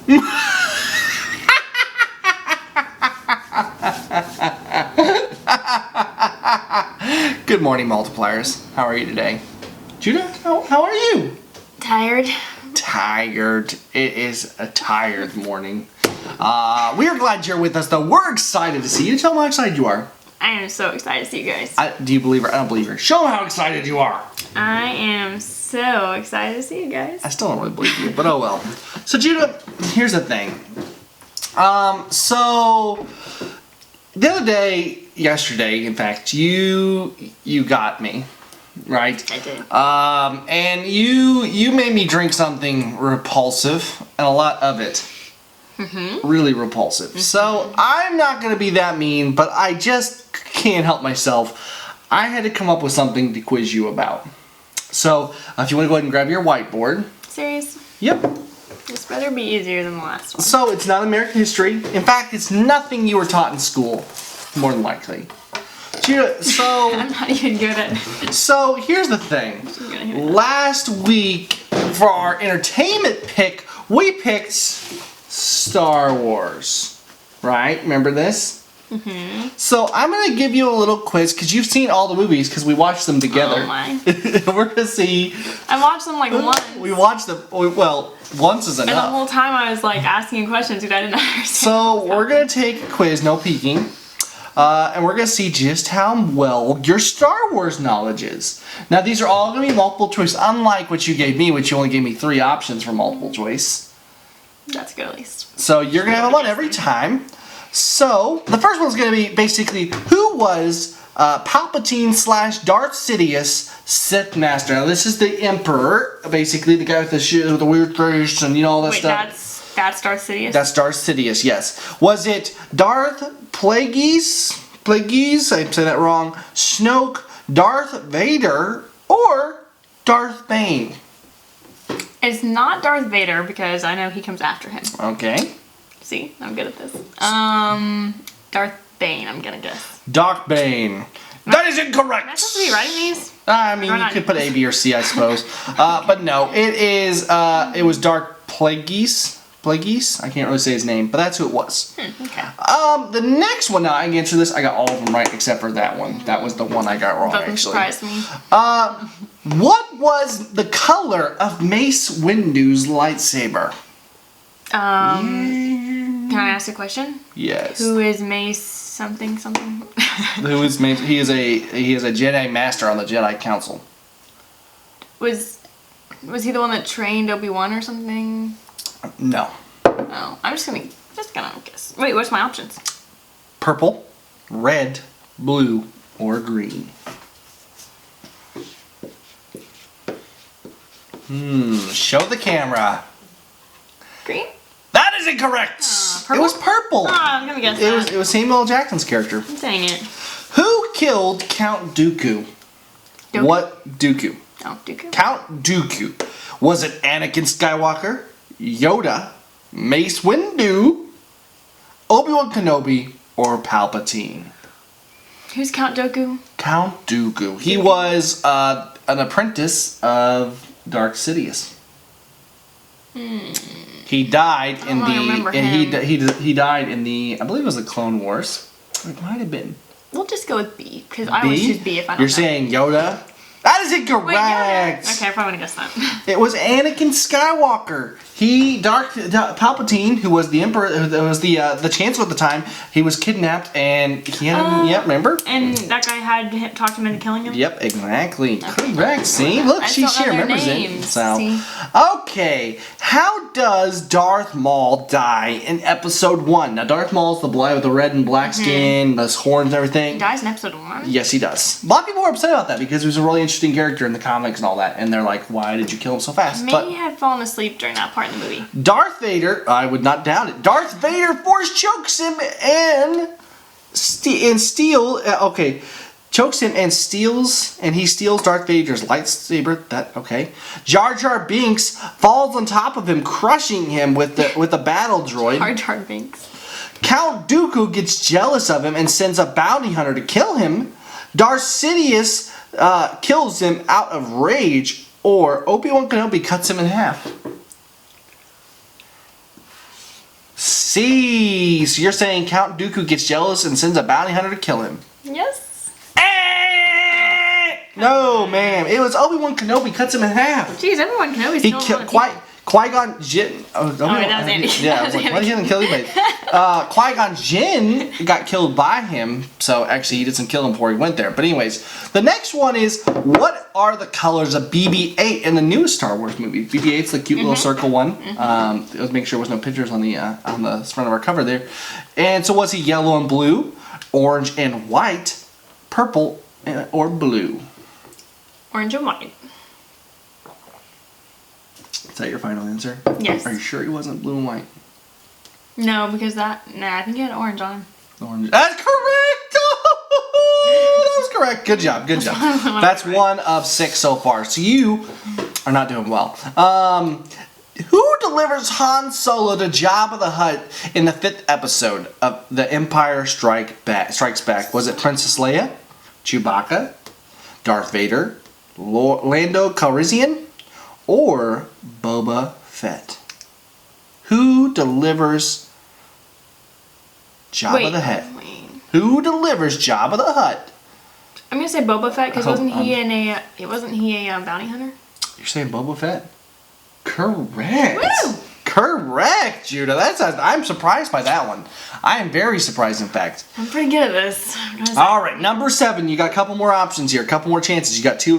Good morning, multipliers. How are you today? Judah, how are you? Tired. Tired. It is a tired morning. We are glad you're with us, though. We're excited to see you. Tell them how excited you are. I am so excited to see you guys. Do you believe her? I don't believe her. Show them how excited you are. I am so excited to see you guys. I still don't really believe you, but oh well. So Judah, here's the thing. So the other day, yesterday, in fact, you got me, right? I did. And you made me drink something repulsive, and a lot of it. Really repulsive. So I'm not going to be that mean, but I just can't help myself. I had to come up with something to quiz you about. So if you want to go ahead and grab your whiteboard. Serious? Yep. This better be easier than the last one. So it's not American history. In fact, it's nothing you were taught in school, more than likely. So I'm not even good at it. So here's the thing. Last week, for our entertainment pick, we picked Star Wars, right? Remember this? So I'm going to give you a little quiz because you've seen all the movies because we watched them together. Oh my. We're going to see. I watched them like once. We watched them, well, once is enough. And the whole time I was like asking questions because I didn't understand. So we're going to take a quiz, no peeking. And we're going to see just how well your Star Wars knowledge is. Now these are all going to be multiple choice, unlike what you gave me, which you only gave me 3 options for multiple choice. That's good at least. So you're going to have one every time. So the first one's going to be basically, who was Palpatine / Darth Sidious Sith Master? Now this is the Emperor, basically the guy with the with the weird face and all that stuff. That's Darth Sidious? That's Darth Sidious, yes. Was it Darth Plagueis, I said that wrong, Snoke, Darth Vader, or Darth Bane? It's not Darth Vader because I know he comes after him. Okay. See, I'm good at this. Darth Bane, I'm gonna guess. Darth Bane. That is incorrect! Am I supposed to be writing these? I mean, you could put A, B, or C, I suppose. But no, it was Darth Plagueis. Plagueis? I can't really say his name, but that's who it was. Okay. The next one, now I can answer this. I got all of them right except for that one. That was the one I got wrong, Doesn't actually. surprise me. What was the color of Mace Windu's lightsaber? Can I ask a question? Yes. Who is Mace something? Who is Mace? He is a Jedi Master on the Jedi Council. Was he the one that trained Obi-Wan or something? No. Oh, I'm just gonna guess. Wait, what's my options? Purple, red, blue, or green. Show the camera. Green? That is incorrect. It was purple. I'm gonna guess that. It was Samuel L. Jackson's character. Dang it. Who killed Count Dooku? Dooku? What Dooku? Oh, Dooku. Count Dooku. Was it Anakin Skywalker, Yoda, Mace Windu, Obi-Wan Kenobi, or Palpatine? Who's Count Dooku? Count Dooku. He was an apprentice of Darth Sidious. He died in he died in the, I believe it was the Clone Wars. It might have been. We'll just go with B because I always choose B if I don't You're know. saying Yoda? That is incorrect. Wait, Yoda. Okay, I probably gonna guess that. It was Anakin Skywalker. Palpatine, who was the emperor, who was the chancellor at the time, he was kidnapped and he had him. Remember? And that guy had talked him into killing him. Yep, exactly. Correct. See, look, she remembers it. So, okay, how does Darth Maul die in Episode 1? Now, Darth Maul's the boy with the red and black skin, those horns and everything. He dies in Episode 1. Yes, he does. A lot of people are upset about that because he was a really interesting character in the comics and all that, and they're like, "Why did you kill him so fast?" May have fallen asleep during that part in the movie. Darth Vader, I would not doubt it. Darth Vader force chokes him and steals Darth Vader's lightsaber. Jar Jar Binks falls on top of him, crushing him with a battle droid. Jar Jar Binks. Count Dooku gets jealous of him and sends a bounty hunter to kill him. Darth Sidious kills him out of rage, or Obi-Wan Kenobi cuts him in half. C. So you're saying Count Dooku gets jealous and sends a bounty hunter to kill him. Yes. No, ma'am. It was Obi-Wan Kenobi cuts him in half. Jeez, everyone Kenobi's He killed killed a lot of people. Qui-Gon Jinn. that was Andy. Yeah, That I was was like, why Andy. he didn't kill anybody? Qui-Gon Jinn got killed by him, so actually he didn't kill him before he went there. But anyways, the next one is, what are the colors of BB-8 in the newest Star Wars movie? BB-8's the cute little circle one. Let's make sure there was no pictures on the front of our cover there. And so was he yellow and blue, orange and white, purple, or blue? Orange and white. Is that your final answer? Yes. Are you sure he wasn't blue and white? No, because I think he had orange on him. Orange. That's correct! That was correct. Good job. Good job. That's 1 of 6 so far. So you are not doing well. Who delivers Han Solo to Jabba the Hutt in the 5th episode of The Empire Strikes Back? Was it Princess Leia, Chewbacca, Darth Vader, Lando Calrissian, or Boba Fett? Who delivers Jabba the Hutt? Wait. Who delivers Jabba the Hutt? I'm gonna say Boba Fett because I wasn't hope he a bounty hunter? You're saying Boba Fett? Correct. Woo! Correct, Judah. I'm surprised by that one. I am very surprised, in fact. I'm pretty good at this. All right, number 7. You got a couple more options here, a couple more chances. You have 2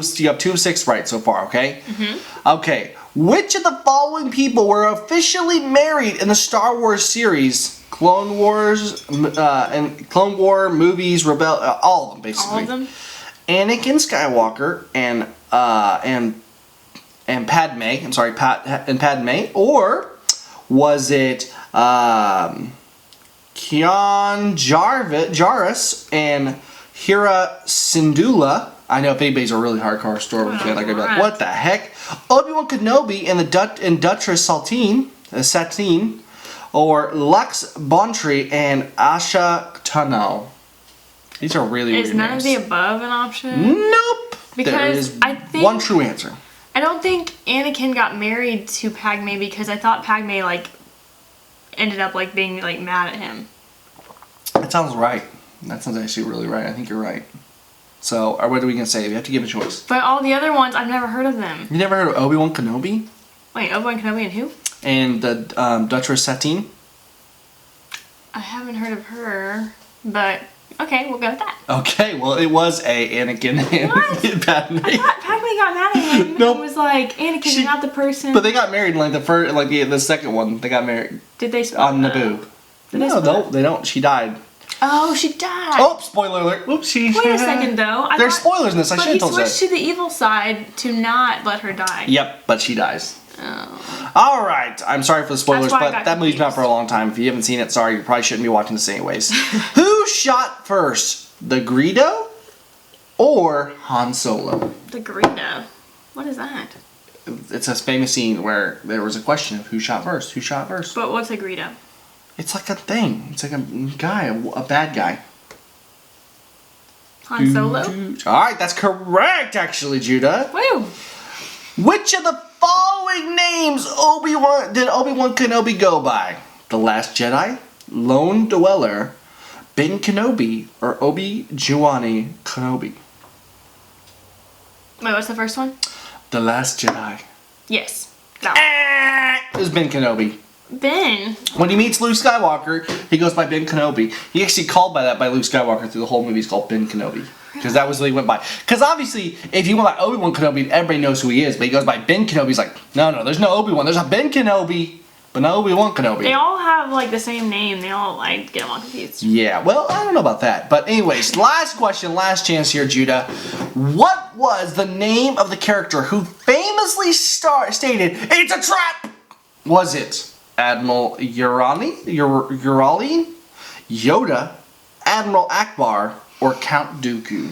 of 6 right so far. Okay. Okay. Which of the following people were officially married in the Star Wars series? Clone Wars and Clone War movies, all of them basically. All of them. Anakin Skywalker and Padme. I'm sorry, Padme. Or was it Kian Jarrus and Hera Syndulla? I know if anybody's a really hardcore Star Wars fan, like I'd be like, what the heck? Obi-Wan Kenobi and Duchess Satine, or Lux Bontry and Asha Tano. These are really weird Is none names. of the above an option? Nope. Because there is I think- one true answer. I don't think Anakin got married to Padme because I thought Padme ended up being mad at him. That sounds right. That sounds actually really right. I think you're right. So, what are we gonna say? We have to give a choice. But all the other ones, I've never heard of them. You never heard of Obi-Wan Kenobi Wait, Obi-Wan Kenobi and who? and the Duchess Satine? I haven't heard of her, but okay, we'll go with that. Okay, well, it was Anakin and What? Padme. I thought Padme got mad at him Nope. and was like, Anakin, you're not the person. But they got married in the first, the second one. They got married Did they split on up? Naboo. Did they No, split up? they don't. She died. Oh, she died. Oh, spoiler alert. Whoopsie. Wait a second, though. There's spoilers in this. I But should he have told you switched that. to the evil side to not let her die. Yep, but she dies. Oh. All right. I'm sorry for the spoilers, why I but got that movie's been out confused. for a long time. If you haven't seen it, sorry, you probably shouldn't be watching this anyways. Who shot first, the Greedo or Han Solo? The Greedo. What is that? It's a famous scene where there was a question of who shot first. Who shot first? But what's a Greedo? It's like a thing. It's like a guy, a bad guy. Han Solo? All right, that's correct, actually, Judah. Woo! Which of the following names did Obi-Wan Kenobi go by? The Last Jedi, Lone Dweller, Ben Kenobi, or Obi-Wan Kenobi? Wait, what's the first one? The Last Jedi. Yes. That It was Ben Kenobi. one. Ben. When he meets Luke Skywalker, he goes by Ben Kenobi. He actually called by Luke Skywalker through the whole movie. He's called Ben Kenobi. Because that was what he went by. Because obviously, if you went by Obi-Wan Kenobi, everybody knows who he is. But he goes by Ben Kenobi. He's like, no, there's no Obi-Wan. There's a Ben Kenobi, but no Obi-Wan Kenobi. They all have the same name. They all get them all confused. Yeah, well, I don't know about that. But anyways, last question, last chance here, Judah. What was the name of the character who famously stated, "It's a trap"? Was it Admiral Urali, Yoda, Admiral Akbar, or Count Dooku?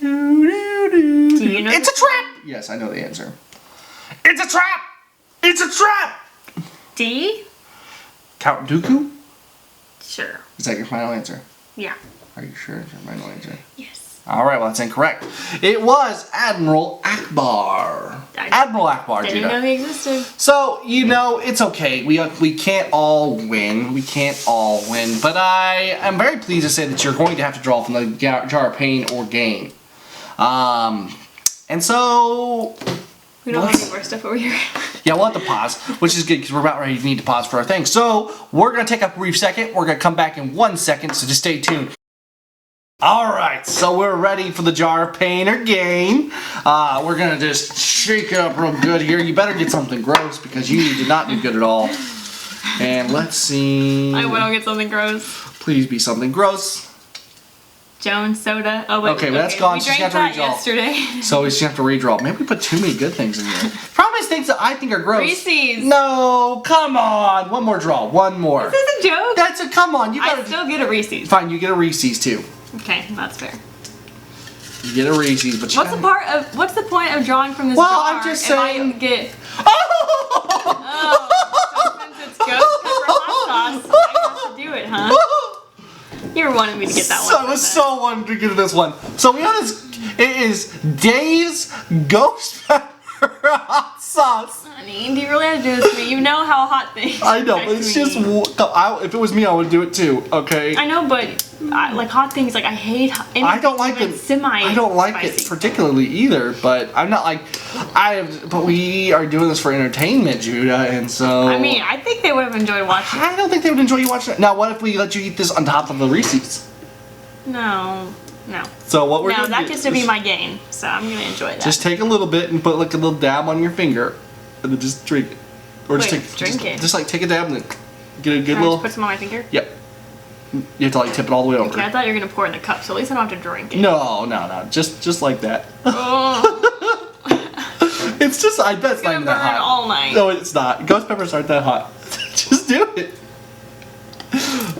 Do you know It's a trap! Yes, I know the answer. It's a trap! It's a trap! D? Count Dooku? Sure. Is that your final answer? Yeah. Are you sure it's your final answer? Yes. All right, well, that's incorrect. It was Admiral Akbar. Admiral Akbar, Didn't Judah. know he existed. So, it's okay. We can't all win. We can't all win. But I am very pleased to say that you're going to have to draw from the jar of pain or gain. And so... We don't have any more stuff over here. Yeah, we'll have to pause, which is good because we're about ready to need to pause for our thing. So, we're going to take a brief second. We're going to come back in 1 second, so just stay tuned. Alright, so we're ready for the jar of pain or gain. We're going to just shake it up real good here. You better get something gross because you did not do good at all. And let's see. I will get something gross. Please be something gross. Jones Soda. Oh, wait. Okay, well, that's gone. We So you drank have to that redraw. yesterday. So we just have to redraw. Maybe we put too many good things in here. Problem is things that I think are gross. Reese's. No, come on. One more draw. One more. Is this a joke? That's a come on. You I gotta. still get a Reese's. Fine, you get a Reese's too. Okay, that's fair. You get a Reese's, but you What's the point of drawing from this Well, jar I'm just if saying- I get Oh! so since it's ghost pepper hot sauce, I have to do it, huh? You were wanting me to get that one. So I was so wanted to get this one. So we have this. It is Dave's Ghost Pepper Hot Sauce. Honey, do you really have to do this to me? You know how hot things I know, but affect it's me. just. If it was me, I would do it too. Okay. I know, but like hot things, like I hate anything I don't like even it. semi. I don't like it spicy. particularly either. But I'm not like. But we are doing this for entertainment, Judah, and so. I mean, I think they would have enjoyed watching. I don't think they would enjoy you watching it. Now, what if we let you eat this on top of the Reese's? No. So what we're No, gonna that do gets to be my gain, so I'm gonna enjoy that. Just take a little bit and put like a little dab on your finger, and then just drink it. Or just Wait, take drink it? Just like take a dab and then get a good Can I little. just put some on my finger? Yep. You have to like tip it all the way over. Okay, I thought you were gonna pour it in the cup, so at least I don't have to drink it. No. Just like that. Oh, It's just I bet it's it's not gonna even burn that hot. all night. No, it's not. Ghost peppers aren't that hot. Just do it.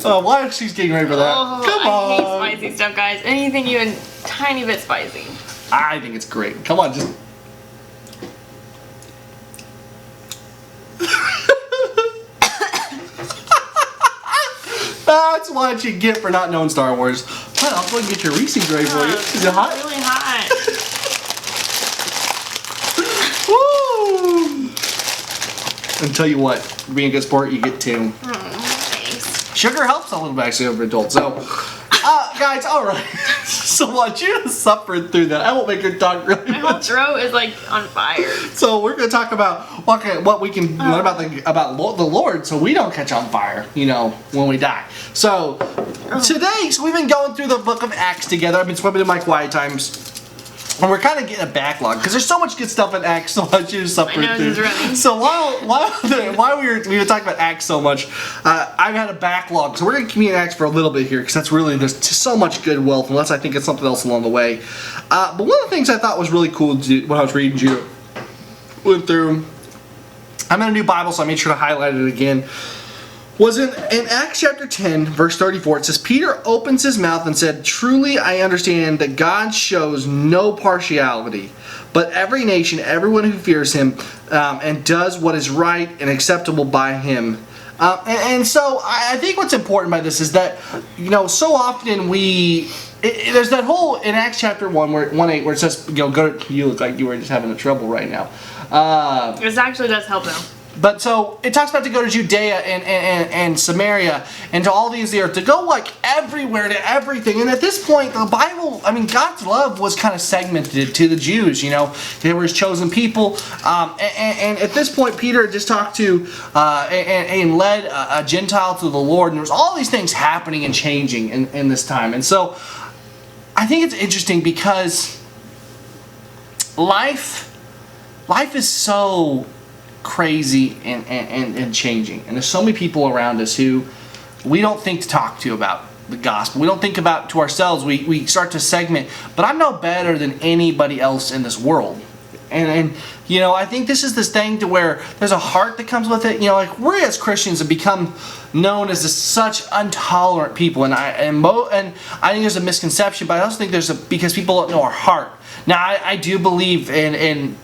Why is she getting ready for that? Oh, Come on. I hate spicy stuff, guys. Anything even tiny bit spicy. I think it's great. Come on, just. That's what you get for not knowing Star Wars. Well, I'll go and get your Reese's ready for you. Is it hot? Really hot. Woo! And tell you what, being a good sport, you get two. Thanks. Sugar helps a little bit actually over adults. So, guys, all right. So what you just suffered through that. I won't make her talk really My whole much. throat is like on fire. So we're going to talk about what we can learn about the Lord, so we don't catch on fire, when we die. So today, we've been going through the Book of Acts together. I've been swimming in my quiet times. And we're kind of getting a backlog because there's so much good stuff in Acts. So I want you to suffer My nose through. is running. So while we were talking about Acts so much, I've had a backlog. So we're gonna keep in Acts for a little bit here because that's really there's just so much good wealth. Unless I think it's something else along the way. But one of the things I thought was really cool to do when I was reading Judah, went through. I'm in a new Bible, so I made sure to highlight it again. Was in Acts chapter 10, verse 34, it says, Peter opens his mouth and said, Truly I understand that God shows no partiality, but every nation, everyone who fears him, and does what is right and acceptable by him. And so I think what's important by this is that, so often there's that whole, in Acts chapter 1:8, where it says, go to, you look like you were just having a trouble right now. This actually does help though. But so it talks about to go to Judea and Samaria and to all these earth, to go like everywhere to everything. And at this point, the Bible, God's love was kind of segmented to the Jews. They were his chosen people. And at this point, Peter had just talked to and led a Gentile to the Lord, and there was all these things happening and changing in this time. And so I think it's interesting because life is so crazy and changing, and there's so many people around us who we don't think to talk to about the gospel. We don't think about to ourselves. We start to segment, but I'm no better than anybody else in this world. And I think this is this thing to where there's a heart that comes with it. Like we as Christians have become known as such intolerant people, and I think there's a misconception, but I also think because people don't know our heart. Now I do believe in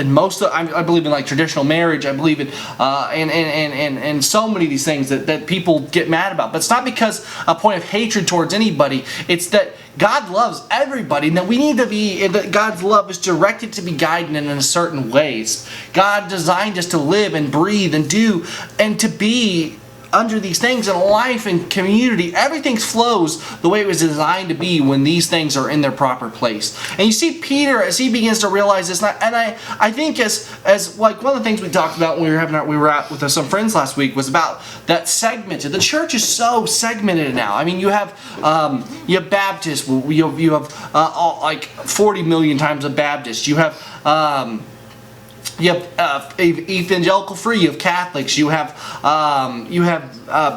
most of, I believe in like traditional marriage. I believe in and so many of these things that people get mad about. But it's not because a point of hatred towards anybody. It's that God loves everybody, and that we need to be, that God's love is directed to be guided in a certain ways. God designed us to live and breathe and do and to be under these things in life and community. Everything flows the way it was designed to be when these things are in their proper place. And you see Peter as he begins to realize this, and I think as like one of the things we talked about when we were out with some friends last week was about that segmented. The church is so segmented now. I mean, you have Baptists, you have like 40 million times a Baptist. You have evangelical free, you have Catholics, you have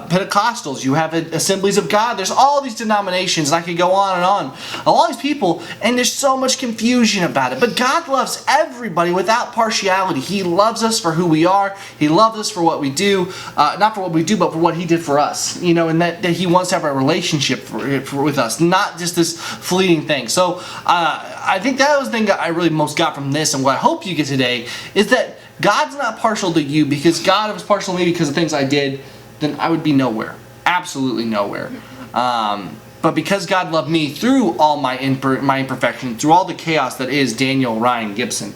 Pentecostals, you have Assemblies of God. There's all these denominations, and I could go on and on. All these people, and there's so much confusion about it. But God loves everybody without partiality. He loves us for who we are. He loves us for what we do, not for what we do, but for what He did for us. You know, and that He wants to have a relationship with us, not just this fleeting thing. So I think that was the thing that I really most got from this, and what I hope you get today is that God's not partial to you because God was partial to me because of things I did, then I would be nowhere. Absolutely nowhere. But because God loved me through all my imperfections, through all the chaos that is Daniel Ryan Gibson,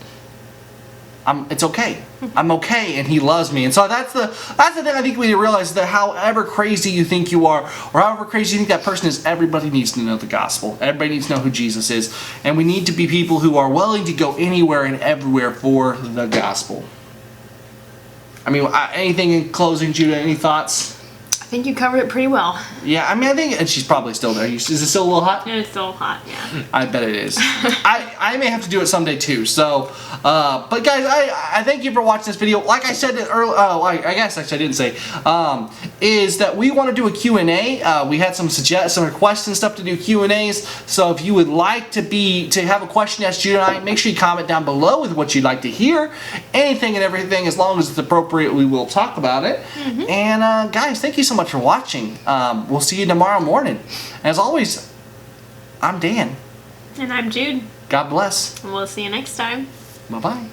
it's okay. I'm okay, and He loves me. And so that's the thing I think we need to realize, that however crazy you think you are, or however crazy you think that person is, everybody needs to know the gospel. Everybody needs to know who Jesus is. And we need to be people who are willing to go anywhere and everywhere for the gospel. I mean, anything in closing, Judah? Any thoughts? I think you covered it pretty well. Yeah, I mean, I think, and she's probably still there. Is it still a little hot? It's still hot, yeah. I bet it is. I may have to do it someday too. So, but guys, I thank you for watching this video. Like I said earlier, I guess actually I didn't say, is that we want to do a Q&A. We had some requests and stuff to do Q&As. So if you would like to have a question to ask Judah and I, make sure you comment down below with what you'd like to hear. Anything and everything, as long as it's appropriate, we will talk about it. And guys, thank you so much for watching. We'll see you tomorrow morning. As always, I'm Dan. And I'm Jude. God bless. And we'll see you next time. Bye-bye.